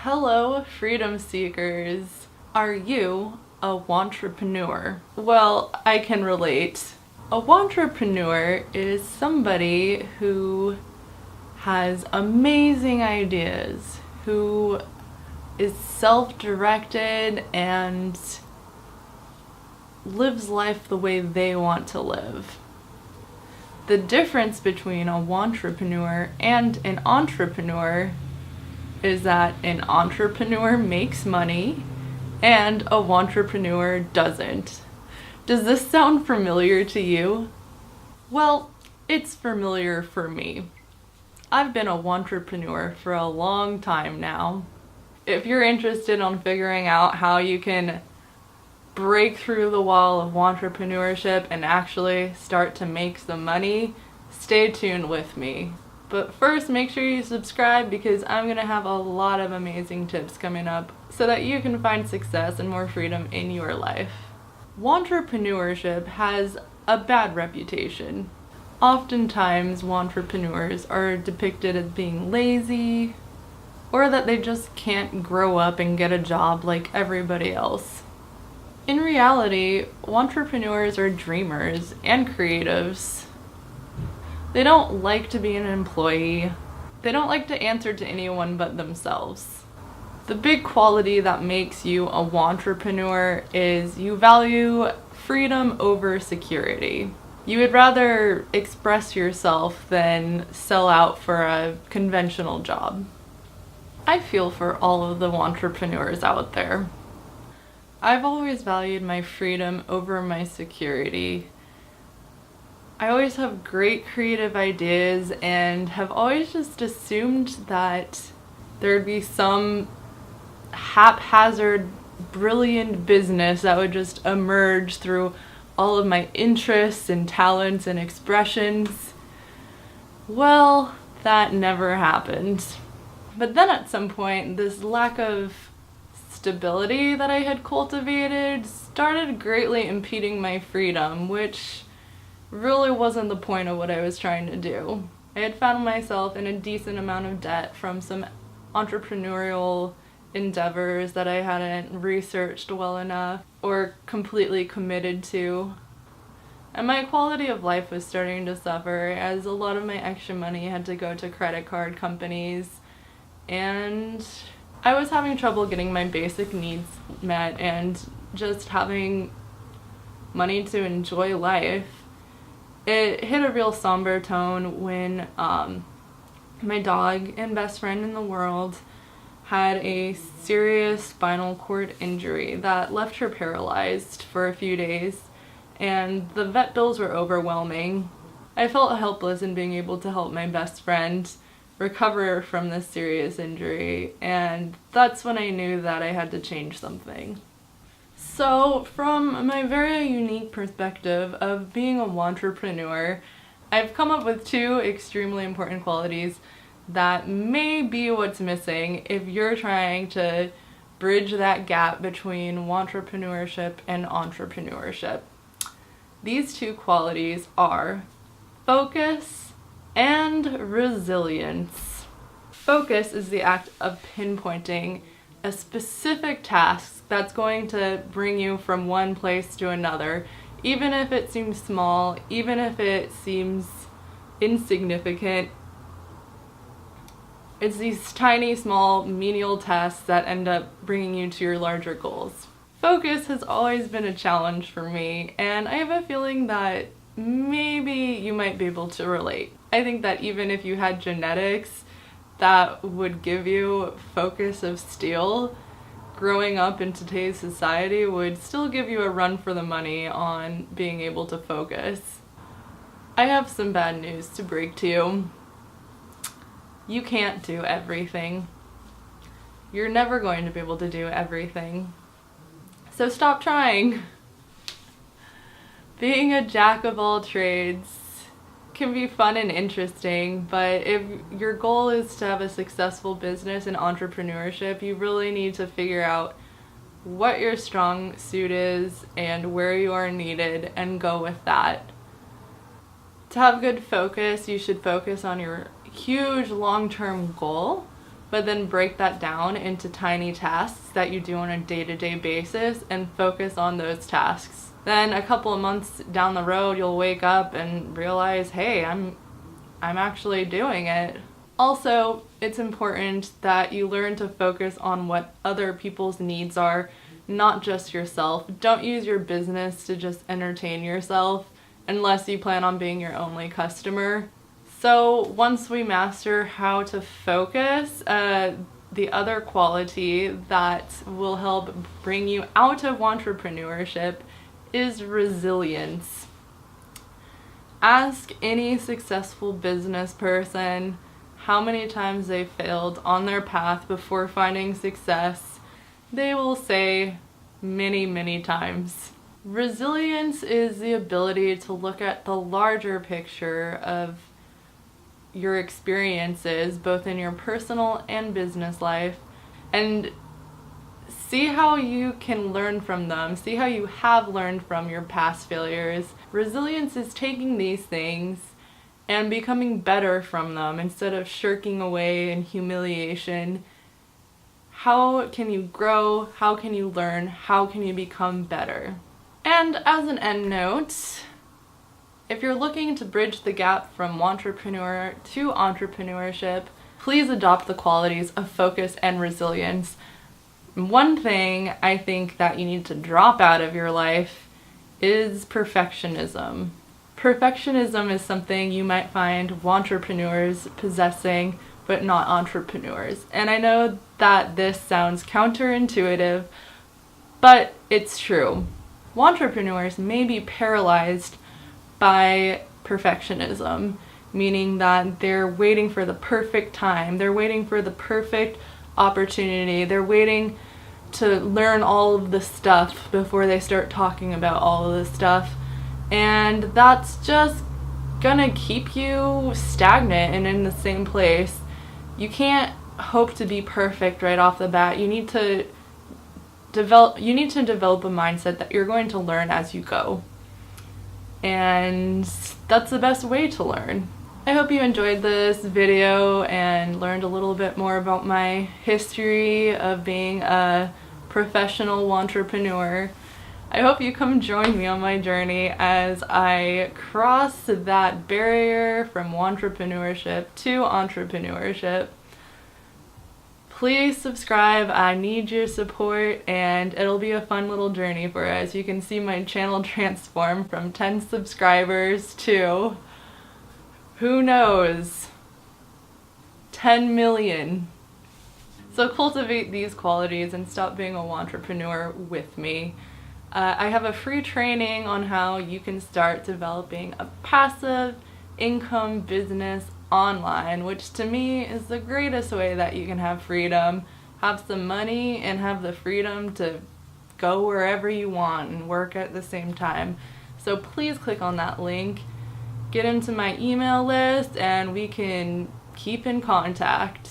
Hello, freedom seekers. Are you a wantrapreneur? Well, I can relate. A wantrapreneur is somebody who has amazing ideas, who is self-directed and lives life the way they want to live. The difference between a wantrapreneur and an entrepreneur is that an entrepreneur makes money and a wantrapreneur doesn't. Does this sound familiar to you? Well, it's familiar for me. I've been a wantrapreneur for a long time now. If you're interested in figuring out how you can break through the wall of wantrapreneurship and actually start to make some money, stay tuned with me. But first, make sure you subscribe because I'm going to have a lot of amazing tips coming up so that you can find success and more freedom in your life. Wantrapreneurship has a bad reputation. Oftentimes, wantrapreneurs are depicted as being lazy or that they just can't grow up and get a job like everybody else. In reality, wantrapreneurs are dreamers and creatives. They don't like to be an employee. They don't like to answer to anyone but themselves. The big quality that makes you a wantrapreneur is you value freedom over security. You would rather express yourself than sell out for a conventional job. I feel for all of the wantrapreneurs out there. I've always valued my freedom over my security. I always have great creative ideas and have always just assumed that there'd be some haphazard, brilliant business that would just emerge through all of my interests and talents and expressions. Well, that never happened. But then at some point, this lack of stability that I had cultivated started greatly impeding my freedom, which really wasn't the point of what I was trying to do. I had found myself in a decent amount of debt from some entrepreneurial endeavors that I hadn't researched well enough or completely committed to. And my quality of life was starting to suffer as a lot of my extra money had to go to credit card companies, and I was having trouble getting my basic needs met and just having money to enjoy life. It hit a real somber tone when my dog and best friend in the world had a serious spinal cord injury that left her paralyzed for a few days, and the vet bills were overwhelming. I felt helpless in being able to help my best friend recover from this serious injury, and that's when I knew that I had to change something. So, from my very unique perspective of being a wantrapreneur, I've come up with two extremely important qualities that may be what's missing if you're trying to bridge that gap between wantrapreneurship and entrepreneurship. These two qualities are focus and resilience. Focus is the act of pinpointing a specific task that's going to bring you from one place to another, even if it seems small, even if it seems insignificant. It's these tiny, small, menial tasks that end up bringing you to your larger goals. Focus has always been a challenge for me, and I have a feeling that maybe you might be able to relate. I think that even if you had genetics that would give you focus of steel, growing up in today's society would still give you a run for the money on being able to focus. I have some bad news to break to you. You can't do everything. You're never going to be able to do everything. So stop trying. Being a jack of all trades can be fun and interesting, but if your goal is to have a successful business and entrepreneurship, you really need to figure out what your strong suit is and where you are needed and go with that. To have good focus, you should focus on your huge long-term goal but then break that down into tiny tasks that you do on a day-to-day basis and focus on those tasks. Then a couple of months down the road, you'll wake up and realize, hey, I'm actually doing it. Also, it's important that you learn to focus on what other people's needs are, not just yourself. Don't use your business to just entertain yourself unless you plan on being your only customer. So once we master how to focus, the other quality that will help bring you out of wantrapreneurship is resilience. Ask any successful business person how many times they failed on their path before finding success. They will say many, many times. Resilience is the ability to look at the larger picture of your experiences, both in your personal and business life, and see how you can learn from them. See how you have learned from your past failures. Resilience is taking these things and becoming better from them instead of shirking away in humiliation. How can you grow? How can you learn? How can you become better? And as an end note, if you're looking to bridge the gap from wantrapreneur to entrepreneurship, please adopt the qualities of focus and resilience. One thing I think that you need to drop out of your life is perfectionism. Perfectionism is something you might find wantrapreneurs possessing, but not entrepreneurs. And I know that this sounds counterintuitive, but it's true. Wantrapreneurs may be paralyzed by perfectionism, meaning that they're waiting for the perfect time, they're waiting for the perfect opportunity, they're waiting to learn all of the stuff before they start talking about all of the stuff, and that's just gonna keep you stagnant and in the same place. You can't hope to be perfect right off the bat. You need to develop a mindset that you're going to learn as you go. And that's the best way to learn. I hope you enjoyed this video and learned a little bit more about my history of being a professional wantrapreneur. I hope you come join me on my journey as I cross that barrier from wantrapreneurship to entrepreneurship. Please subscribe, I need your support, and it'll be a fun little journey for us. You can see my channel transform from 10 subscribers to, who knows, 10 million. So cultivate these qualities and stop being a wantrapreneur with me. I have a free training on how you can start developing a passive income business online, which to me is the greatest way that you can have freedom, have some money, and have the freedom to go wherever you want and work at the same time. So please click on that link, get into my email list, and we can keep in contact.